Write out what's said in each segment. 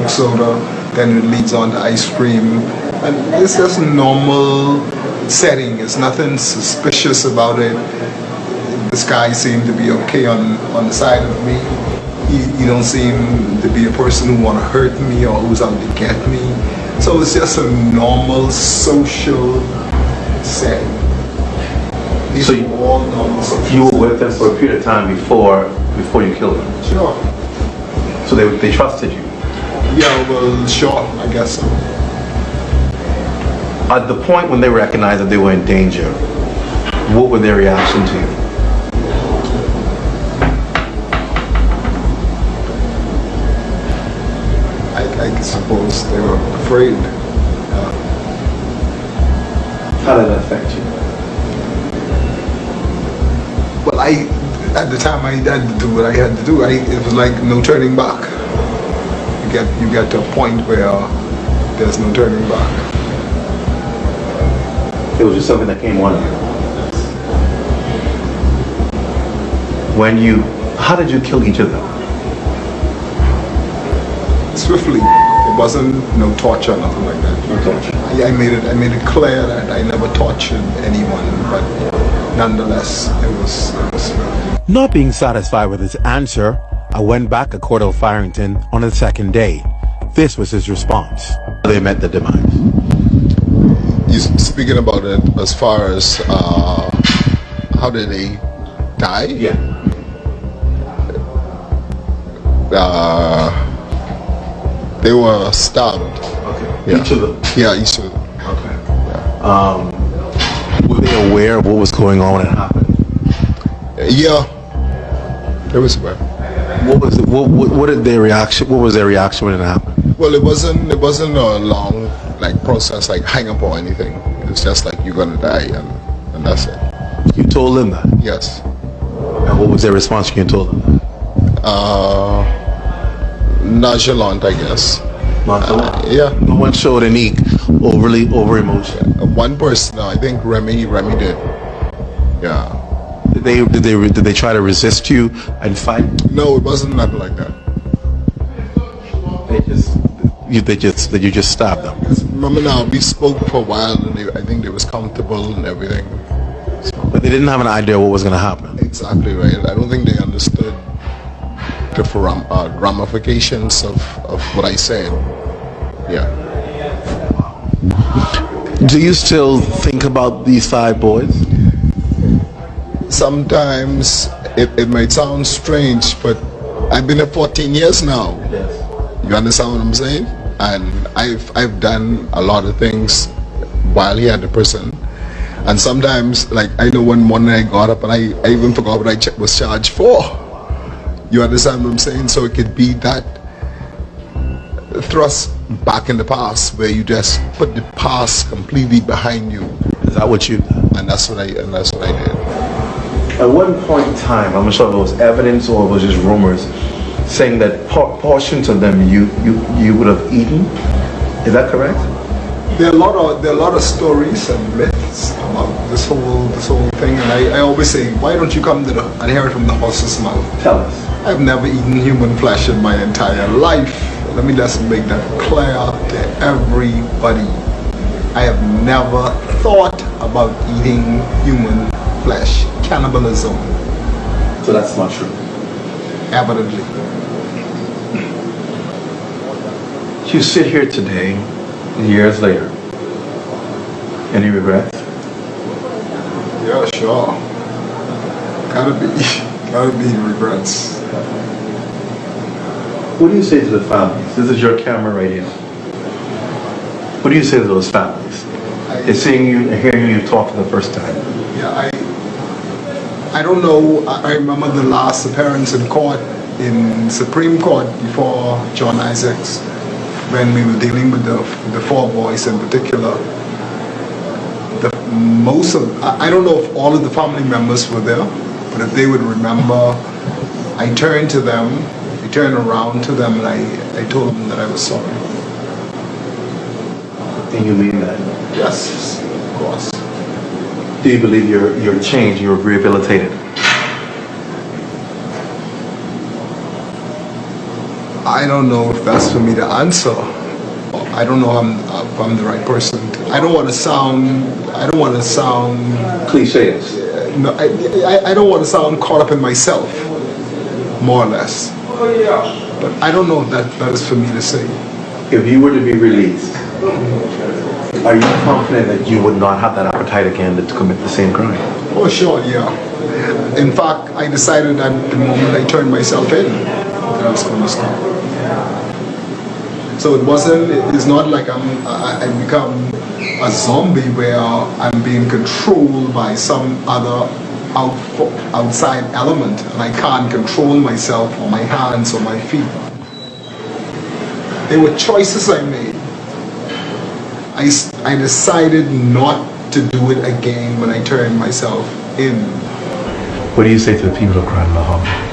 Coke soda, then it leads on to ice cream. And it's just a normal setting. There's nothing suspicious about it. This guy seemed to be okay on the side of me. He don't seem to be a person who want to hurt me or who's out to get me. So it's just a normal social setting. So you were with them for a period of time before you killed them? Sure. So they trusted you? Yeah, well, sure, I guess so. At the point when they recognized that they were in danger, what were their reaction to you? I suppose they were afraid. How did that affect you? Well, at the time I had to do what I had to do. It was like no turning back. You get to a point where there's no turning back. It was just something that came on you. How did you kill each of them? Swiftly. It wasn't no torture or nothing like that. No torture. I made it clear that I never tortured anyone, but nonetheless, it was swift. Not being satisfied with his answer, I went back to Cardell Farrington on the second day. This was his response. They met the demise. You speaking about it as far as how did they die? Yeah. They were stabbed. Okay. Yeah. Each of them? Yeah, each of them. Okay. Yeah. Were they aware of what was going on when it happened? Yeah. They was aware. What was it? What did their reaction? What was their reaction when it happened? Well, it wasn't a long process like hang up or anything. It's just like you're gonna die and that's it. You told them that? Yes. And what was their response when you told them that? Nonchalant, I guess. Nonchalant? Yeah. No one showed any over emotion. One person, I think Remy did. Yeah. Did they try to resist you and fight? No, it wasn't nothing like that. You just stabbed them. Remember now, we spoke for a while and I think they was comfortable and everything. So. But they didn't have an idea what was going to happen. Exactly right. I don't think they understood the ramifications of what I said. Yeah. Do you still think about these 5 boys? Sometimes it might sound strange, but I've been here 14 years now. Yes. You understand what I'm saying? And I've done a lot of things while here at the prison. And sometimes, like, I know one morning I got up and I even forgot what I was charged for. You understand what I'm saying? So it could be that thrust back in the past where you just put the past completely behind you. Is that what you did? And that's what I did. At one point in time, I'm not sure if it was evidence or it was just rumors, saying that portions of them you would have eaten. Is that correct? There are a lot of stories and myths about this whole thing, and I always say, why don't you come and hear it from the horse's mouth? Tell us. I've never eaten human flesh in my entire life. Let me just make that clear to everybody. I have never thought about eating human flesh. Cannibalism. So that's not true. Evidently. You sit here today, years later. Any regrets? Yeah, sure. Gotta be regrets. What do you say to the families? This is your camera right here. What do you say to those families? They're seeing you and hearing you talk for the first time. Yeah, I don't know. I remember the last appearance in court, in Supreme Court before John Isaacs, when we were dealing with the 4 boys in particular. I don't know if all of the family members were there, but if they would remember, I turned to them, I turned around to them, and I told them that I was sorry. And you mean that? Yes, of course. Do you believe you're changed, you're rehabilitated? I don't know if that's for me to answer. I don't know if I'm the right person. I don't want to sound Cliches. no, I don't want to sound caught up in myself, more or less. But I don't know if that is for me to say. If you were to be released, are you confident that you would not have that appetite again to commit the same crime? Oh, sure, yeah. In fact, I decided at the moment I turned myself in, that I was going to stop. So it's not like I become a zombie where I'm being controlled by some other outside element and I can't control myself or my hands or my feet. There were choices I made. I decided not to do it again when I turned myself in. What do you say to the people of Grand Bahama?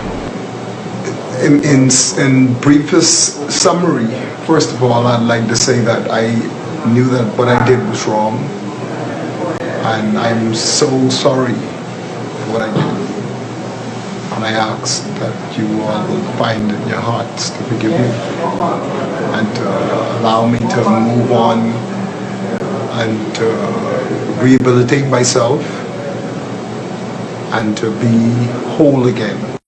In briefest summary, first of all, I'd like to say that I knew that what I did was wrong, and I'm so sorry for what I did. And I ask that you all will find in your hearts to forgive me and to allow me to move on and to rehabilitate myself and to be whole again.